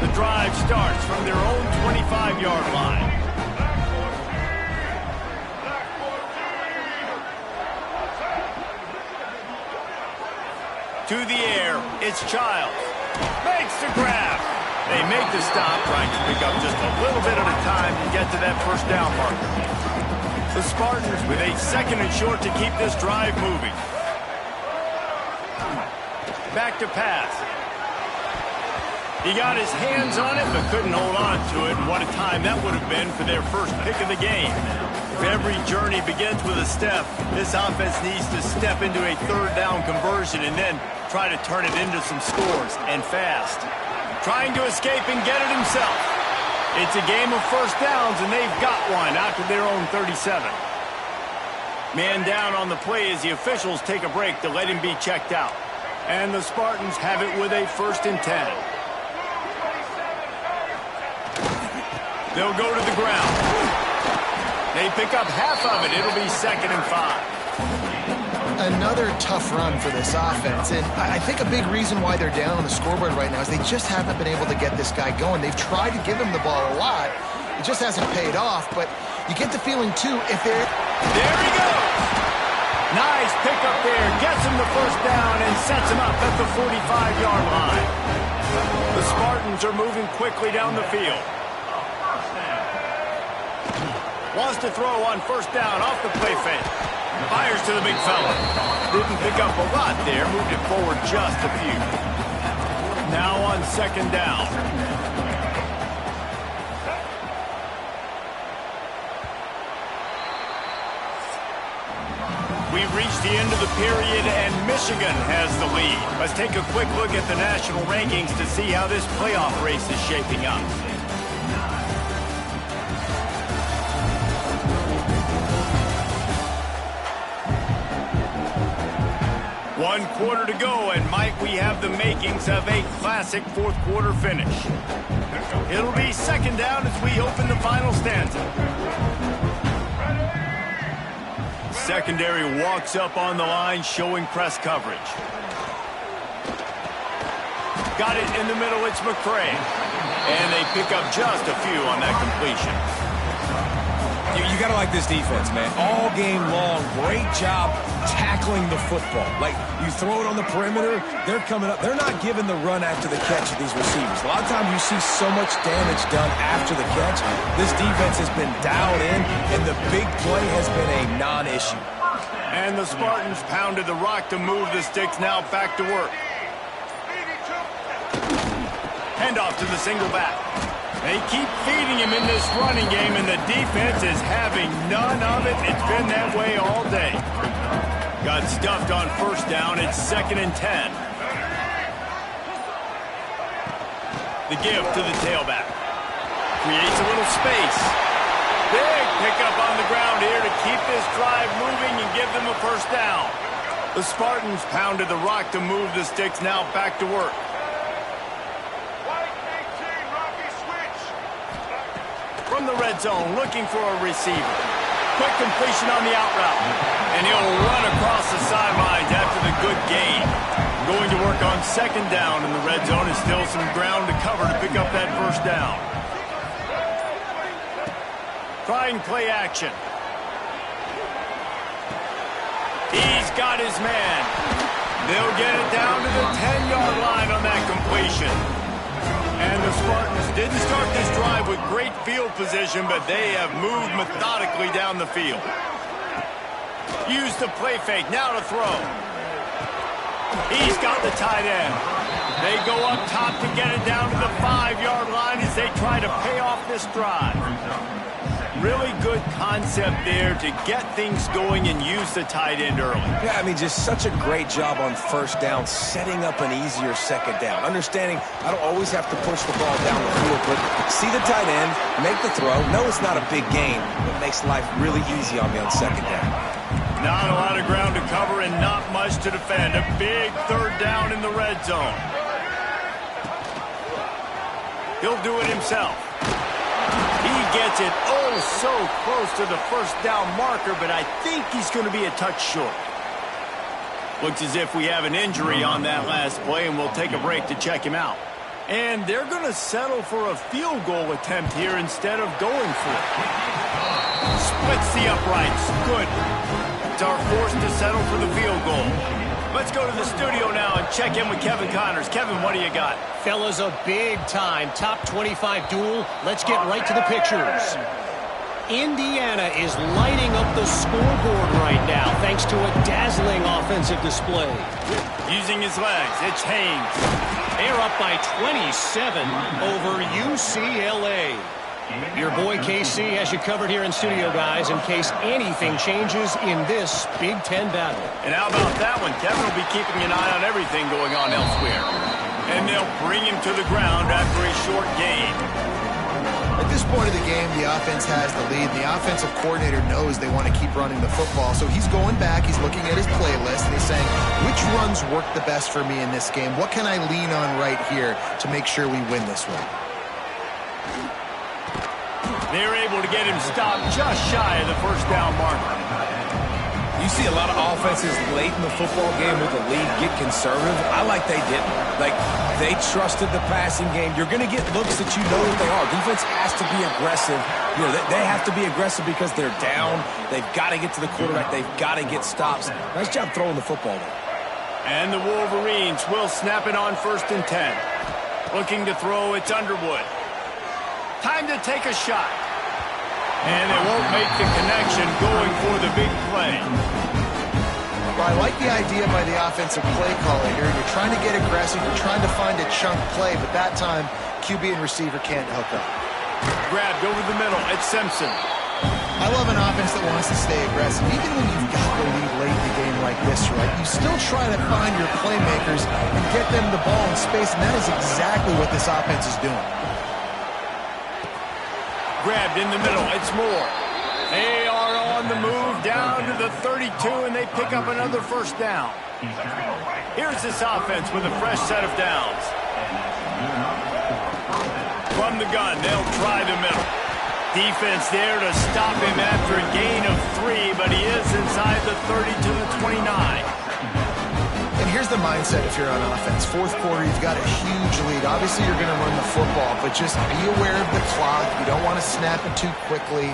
Speaker 1: The drive starts from their own 25-yard line. To the air, it's Childs. Makes the grab. They make the stop, trying to pick up just a little bit at a time to get to that first down marker. The Spartans with a 2nd and short to keep this drive moving. Back to pass. He got his hands on it, but couldn't hold on to it. And what a time that would have been for their first pick of the game. If every journey begins with a step, this offense needs to step into a 3rd down conversion and then try to turn it into some scores, and fast. Trying to escape and get it himself. It's a game of first downs, and they've got one out to their own 37. Man down on the play as the officials take a break to let him be checked out. And the Spartans have it with a 1st and 10. They'll go to the ground. They pick up half of it. It'll be 2nd and 5.
Speaker 2: Another tough run for this offense, and I think a big reason why they're down on the scoreboard right now is they just haven't been able to get this guy going. They've tried to give him the ball a lot. It just hasn't paid off, but you get the feeling, too, if they're...
Speaker 1: There he goes! Nice pickup there. Gets him the first down and sets him up at the 45-yard line. The Spartans are moving quickly down the field. Wants to throw on first down off the play fake. Fires to the big fella. Didn't pick up a lot there. Moved it forward just a few. Now on 2nd down. We've reached the end of the period, and Michigan has the lead. Let's take a quick look at the national rankings to see how this playoff race is shaping up. One quarter to go, and might we have the makings of a classic 4th quarter finish. It'll be 2nd down as we open the final stanza. Secondary walks up on the line, showing press coverage. Got it in the middle, it's McCray. And they pick up just a few on that completion.
Speaker 3: You got to like this defense, man. All game long, great job tackling the football. Like, you throw it on the perimeter, they're coming up. They're not giving the run after the catch to these receivers. A lot of times you see so much damage done after the catch. This defense has been dialed in, and the big play has been a non-issue.
Speaker 1: And the Spartans pounded the rock to move the sticks, now back to work. Handoff to the single back. They keep feeding him in this running game, and the defense is having none of it. It's been that way all day. Got stuffed on first down. It's 2nd and 10. The give to the tailback. Creates a little space. Big pick up on the ground here to keep this drive moving and give them a first down. The Spartans pounded the rock to move the sticks, now back to work. From the red zone, looking for a receiver. Quick completion on the out route. And he'll run across the sidelines after the good gain. Going to work on second down in the red zone. Is still some ground to cover to pick up that first down. Trying play action. He's got his man. They'll get it down to the 10-yard line on that completion. And the Spartans didn't start this drive with great field position, but they have moved methodically down the field. Use the play fake, now to throw. He's got the tight end. They go up top to get it down to the 5-yard line as they try to pay off this drive. Really good concept there to get things going and use the tight end early.
Speaker 3: Yeah, I mean, just such a great job on first down, setting up an easier second down. Understanding I don't always have to push the ball down the field, but see the tight end, make the throw. No, it's not a big gain, but makes life really easy on me on second down.
Speaker 1: Not a lot of ground to cover and not much to defend. A big third down in the red zone. He'll do it himself. He gets it so close to the first down marker, but I think he's going to be a touch short. Looks as if we have an injury on that last play, and we'll take a break to check him out. And they're going to settle for a field goal attempt here instead of going for it. Splits the uprights. Good. It's our force to settle for the field goal. Let's go to the studio now and check in with Kevin Connors. Kevin, what do you got?
Speaker 4: Fellas, a big-time top 25 duel. Let's get right to the pictures. Indiana is lighting up the scoreboard right now thanks to a dazzling offensive display.
Speaker 1: Using his legs, it's Haynes.
Speaker 4: They're up by 27 over UCLA. Your boy KC has you covered here in studio, guys, in case anything changes in this Big Ten battle.
Speaker 1: And how about that one? Kevin will be keeping an eye on everything going on elsewhere. And they'll bring him to the ground after a short gain.
Speaker 2: At this point of the game, the offense has the lead. The offensive coordinator knows they want to keep running the football. So he's going back, he's looking at his playlist, and he's saying, which runs work the best for me in this game? What can I lean on right here to make sure we win this one?
Speaker 1: They're able to get him stopped just shy of the first down marker.
Speaker 3: You see a lot of offenses late in the football game with a lead get conservative. I like they didn't. Like, they trusted the passing game. You're going to get looks that you know what they are. Defense has to be aggressive. You know, they have to be aggressive because they're down. They've got to get to the quarterback. They've got to get stops. Nice job throwing the football there.
Speaker 1: And the Wolverines will snap it on 1st and 10. Looking to throw, it's Underwood. Time to take a shot. And they won't make the connection going for the big play.
Speaker 2: Well, I like the idea by the offensive play caller here. You're trying to get aggressive. You're trying to find a chunk play, but that time, QB and receiver can't hook up.
Speaker 1: Grabbed over the middle. It's Simpson.
Speaker 2: I love an offense that wants to stay aggressive. Even when you've got the lead late in the game like this, right, you still try to find your playmakers and get them the ball in space, and that is exactly what this offense is doing.
Speaker 1: Grabbed in the middle. It's Moore. They are on the move down to the 32, and they pick up another first down. Here's this offense with a fresh set of downs. From the gun, they'll try the middle. Defense there to stop him after a gain of 3, but he is inside the 30 to the 29.
Speaker 2: And here's the mindset if you're on offense. 4th quarter, you've got a huge lead. Obviously, you're going to run the football, but just be aware of the clock. You don't want to snap it too quickly.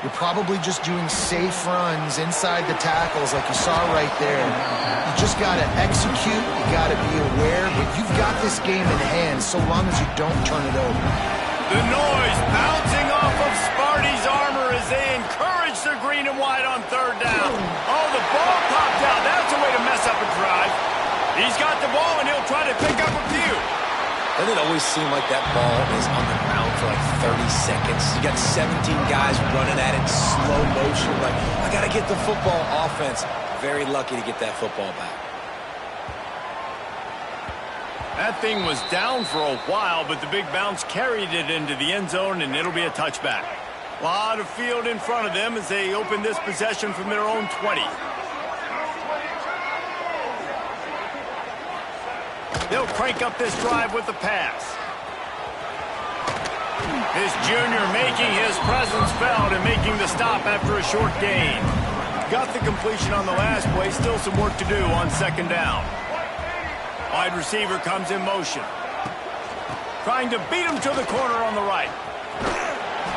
Speaker 2: You're probably just doing safe runs inside the tackles like you saw right there. You just got to execute. You got to be aware, but you've got this game in hand so long as you don't turn it over.
Speaker 1: The noise bouncing off of Sparty's armor as they encourage the green and white on 3rd down. Oh, the ball popped out. That's a way to mess up a drive. He's got the ball, and he'll try to pick up a few.
Speaker 3: Doesn't it always seem like that ball is on the ground for like 30 seconds? You got 17 guys running at it in slow motion. Like, I got to get the football. Offense, very lucky to get that football back.
Speaker 1: That thing was down for a while, but the big bounce carried it into the end zone, and it'll be a touchback. A lot of field in front of them as they open this possession from their own 20. They'll crank up this drive with the pass. This junior making his presence felt and making the stop after a short gain. Got the completion on the last play, still some work to do on second down. Wide receiver comes in motion. Trying to beat him to the corner on the right.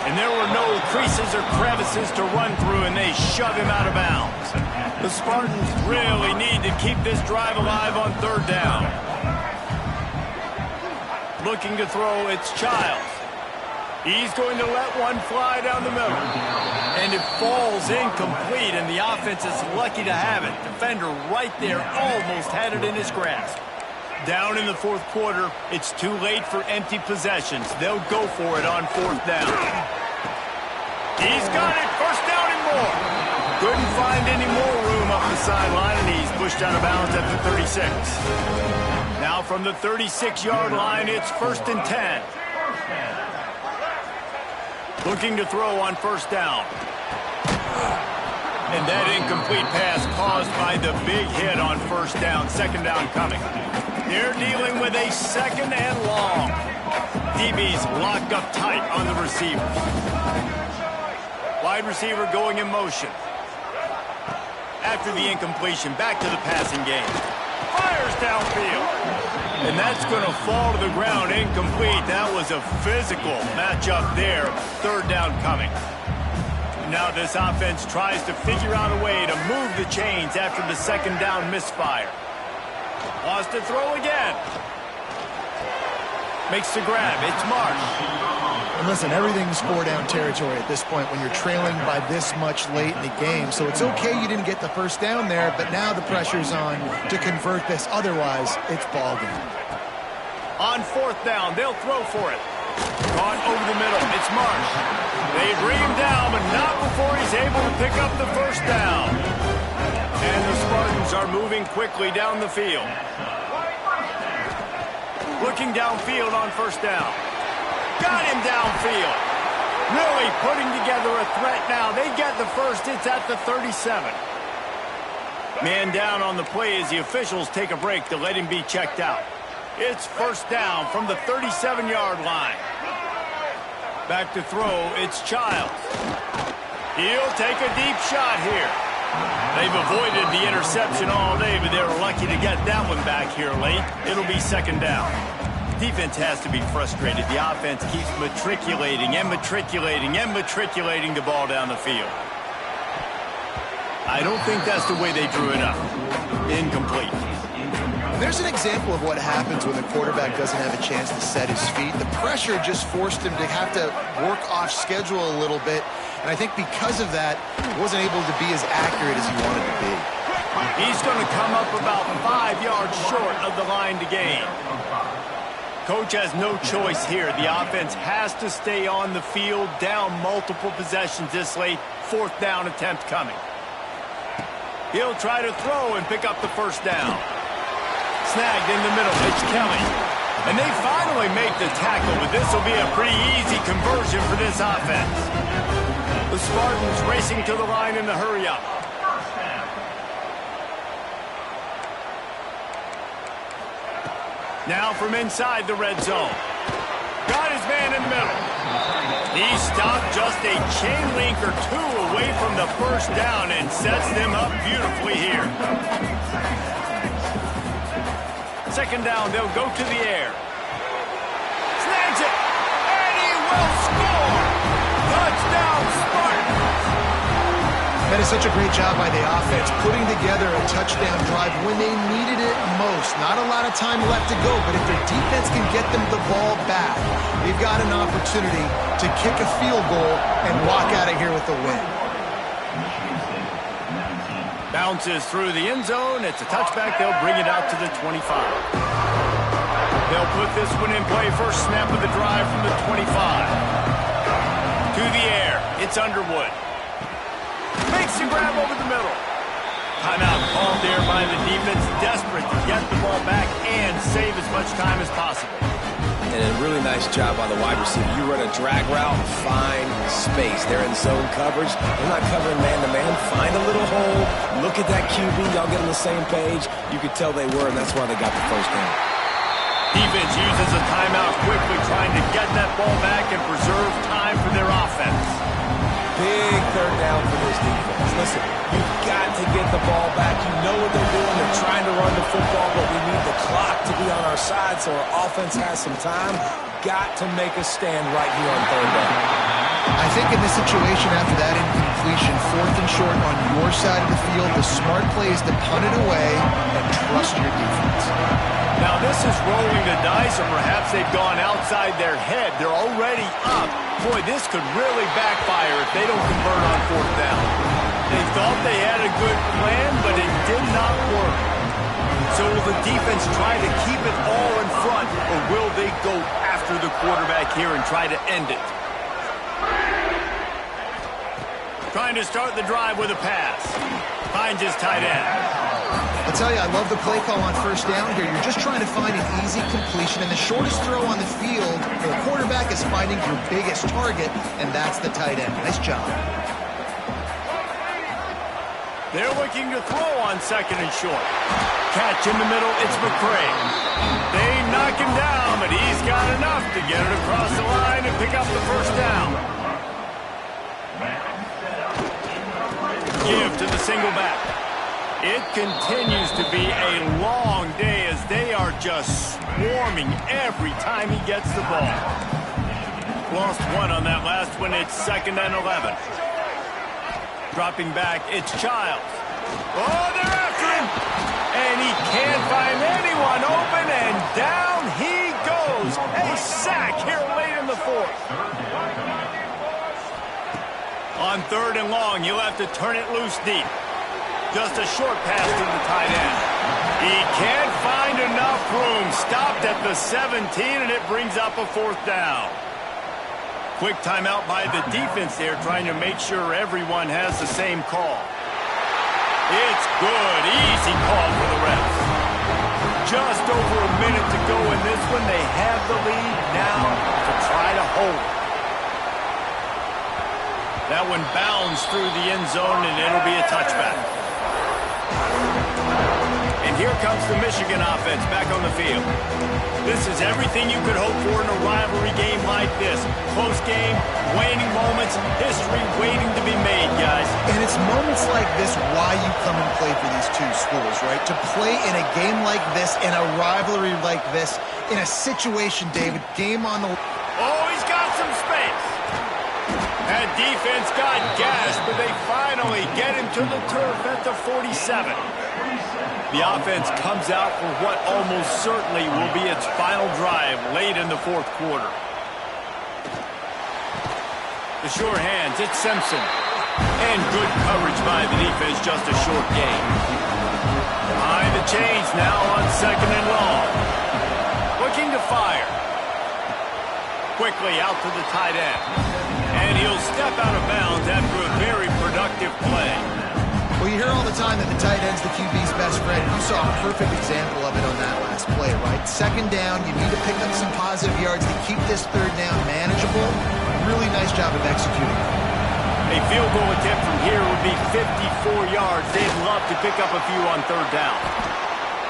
Speaker 1: And there were no creases or crevices to run through, and they shove him out of bounds. The Spartans really need to keep this drive alive on third down. Looking to throw, it's Childs. He's going to let one fly down the middle. And it falls incomplete, and the offense is lucky to have it. Defender right there almost had it in his grasp. Down in the fourth quarter, it's too late for empty possessions. They'll go for it on fourth down. He's got it, first down and more. Couldn't find any more room up the sideline, and he's pushed out of bounds at the 36. Now from the 36-yard line, it's 1st and 10. Looking to throw on first down. And that incomplete pass caused by the big hit on first down. Second down coming. They're dealing with a second and long. DB's locked up tight on the receivers. Wide receiver going in motion. After the incompletion, back to the passing game. Fires downfield. And that's going to fall to the ground incomplete. That was a physical matchup there. Third down coming. Now this offense tries to figure out a way to move the chains after the second down misfire. Wants to throw again. Makes the grab. It's Marsh.
Speaker 2: And listen, everything's four-down territory at this point when you're trailing by this much late in the game. So it's okay you didn't get the first down there, but now the pressure's on to convert this. Otherwise, it's ball game.
Speaker 1: On fourth down, they'll throw for it. Caught over the middle. It's Marsh. They bring him down, but not before he's able to pick up the first down. And the Spartans are moving quickly down the field. Looking downfield on first down. Got him downfield. Really putting together a threat now. They get the first. It's at the 37. Man down on the play as the officials take a break to let him be checked out. It's first down from the 37-yard line. Back to throw, it's Childs. He'll take a deep shot here. They've avoided the interception all day, but they're lucky to get that one back here late. It'll be second down. Defense has to be frustrated. The offense keeps matriculating and matriculating and matriculating the ball down the field. I don't think that's the way they drew it up. Incomplete.
Speaker 2: There's an example of what happens when the quarterback doesn't have a chance to set his feet. The pressure just forced him to have to work off schedule a little bit. And I think because of that, he wasn't able to be as accurate as he wanted to be.
Speaker 1: He's going to come up about 5 yards short of the line to gain. Coach has no choice here. The offense has to stay on the field, down multiple possessions this late. Fourth down attempt coming. He'll try to throw and pick up the first down. Snagged in the middle, it's Kelly. And they finally make the tackle, but this will be a pretty easy conversion for this offense. The Spartans racing to the line in the hurry-up. Now from inside the red zone. Got his man in the middle. He stopped just a chain link or two away from the first down and sets them up beautifully here. Second down, they'll go to the air. Snags it, and he will score! Touchdown, Spartans!
Speaker 2: That is such a great job by the offense, putting together a touchdown drive when they needed it most. Not a lot of time left to go, but if their defense can get them the ball back, they've got an opportunity to kick a field goal and walk out of here with a win.
Speaker 1: Bounces through the end zone. It's a touchback. They'll bring it out to the 25. They'll put this one in play. First snap of the drive from the 25. To the air. It's Underwood. Makes the grab over the middle. Timeout called there by the defense. Desperate to get the ball back and save as much time as possible.
Speaker 3: And a really nice job by the wide receiver. You run a drag route, find space. They're in zone coverage. They're not covering man-to-man. Find a little hole. Look at that QB. Y'all get on the same page. You could tell they were, and that's why they got the first down.
Speaker 1: Defense uses a timeout quickly, trying to get that ball back and preserve time for their offense.
Speaker 3: Big third down for this defense. Listen, you've got to get the ball back. You know what they're doing. They're trying to run the football, but we need the clock to be on our side so our offense has some time. Got to make a stand right here on third down.
Speaker 2: I think in this situation after that incompletion, 4th and short on your side of the field, the smart play is to punt it away and trust your defense.
Speaker 1: Now this is rolling the dice, or perhaps they've gone outside their head. They're already up. Boy, this could really backfire if they don't convert on 4th down. They thought they had a good plan, but it did not work. So will the defense try to keep it all in front, or will they go after the quarterback here and try to end it? Trying to start the drive with a pass. Finds his tight end.
Speaker 2: I'll tell you, I love the play call on 1st down here. You're just trying to find an easy completion, and the shortest throw on the field for the quarterback is finding your biggest target, and that's the tight end. Nice job.
Speaker 1: They're looking to throw on 2nd and short. Catch in the middle, it's McCray. They knock him down, but he's got enough to get it across the line and pick up the 1st down. Give to the single back. It continues to be a long day as they are just swarming every time he gets the ball. Lost one on that last one. It's 2nd and 11. Dropping back, it's Childs. Oh, they're after him! And he can't find anyone open, and down he goes. A sack here late in the 4th. On 3rd and long, you'll have to turn it loose deep. Just a short pass to the tight end. He can't find enough room. Stopped at the 17, and it brings up a 4th down. Quick timeout by the defense there, trying to make sure everyone has the same call. It's good. Easy call for the refs. Just over a minute to go in this one. They have the lead now to try to hold it. That one bounds through the end zone, and it'll be a touchback. And here comes the Michigan offense back on the field. This is everything you could hope for in a rivalry game like this. Close game, waning moments, history waiting to be made, guys.
Speaker 2: And it's moments like this why you come and play for these two schools, right? To play in a game like this, in a rivalry like this, in a situation, David, game on the...
Speaker 1: Oh, he's got some space. That defense got gashed, but they finally get him to the turf at the 47. The offense comes out for what almost certainly will be its final drive late in the 4th quarter. The sure hands, it's Simpson. And good coverage by the defense, just a short gain. Behind the chains now on 2nd and long. Looking to fire. Quickly out to the tight end. And he'll step out of bounds after a very productive play.
Speaker 2: Well, you hear all the time that the tight end's the QB's best friend. You saw a perfect example of it on that last play, right? 2nd down, you need to pick up some positive yards to keep this 3rd down manageable. Really nice job of executing.
Speaker 1: A field goal attempt from here would be 54 yards. They'd love to pick up a few on 3rd down.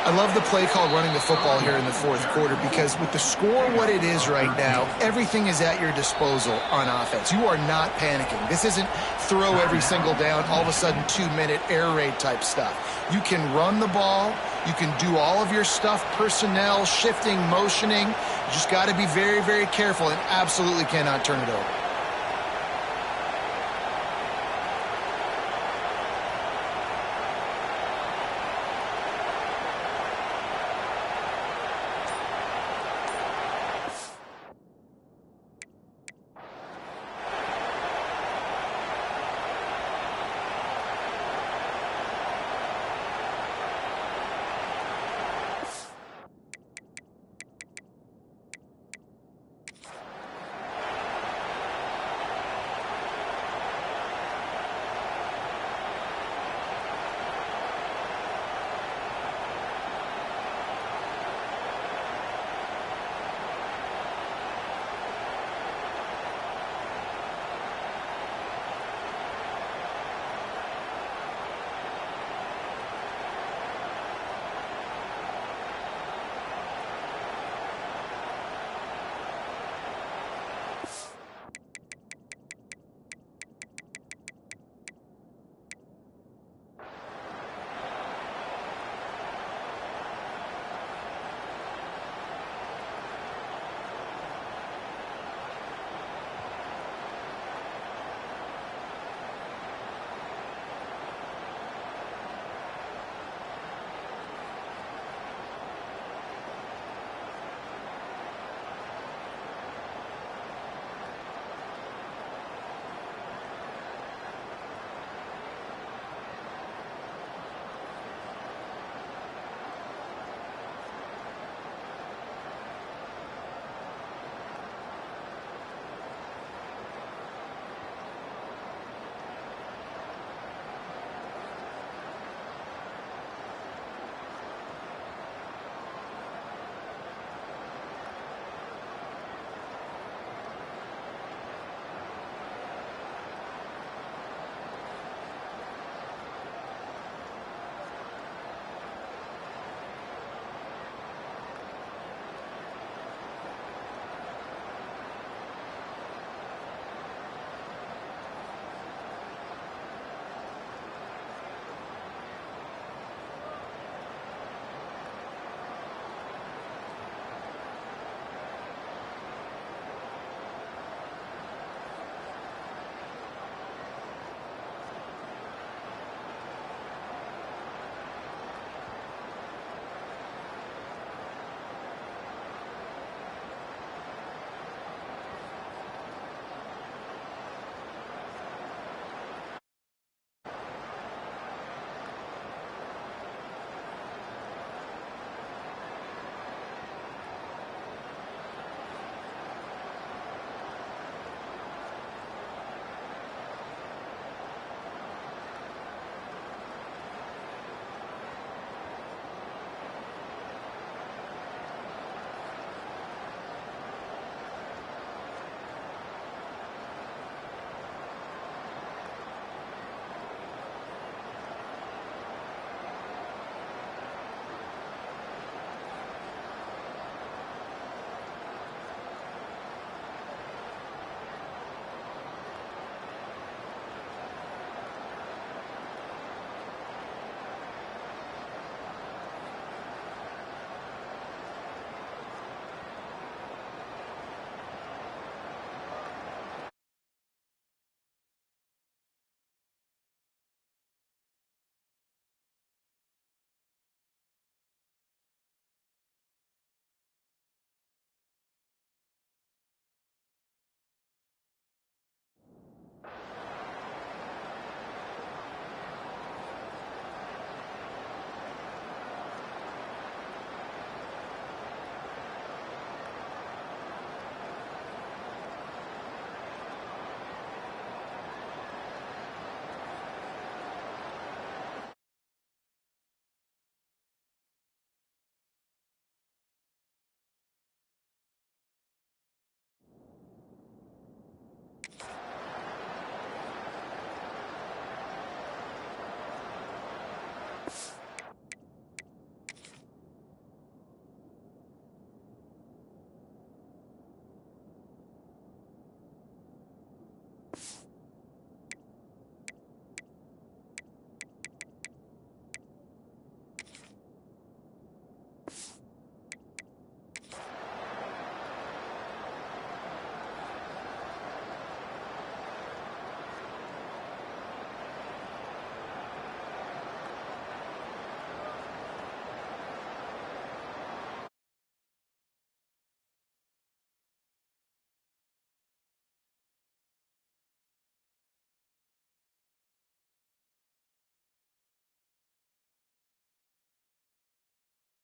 Speaker 2: I love the play call running the football here in the 4th quarter because with the score what it is right now, everything is at your disposal on offense. You are not panicking. This isn't throw every single down, all of a sudden 2-minute air raid type stuff. You can run the ball. You can do all of your stuff, personnel, shifting, motioning. You just got to be very, very careful and absolutely cannot turn it over.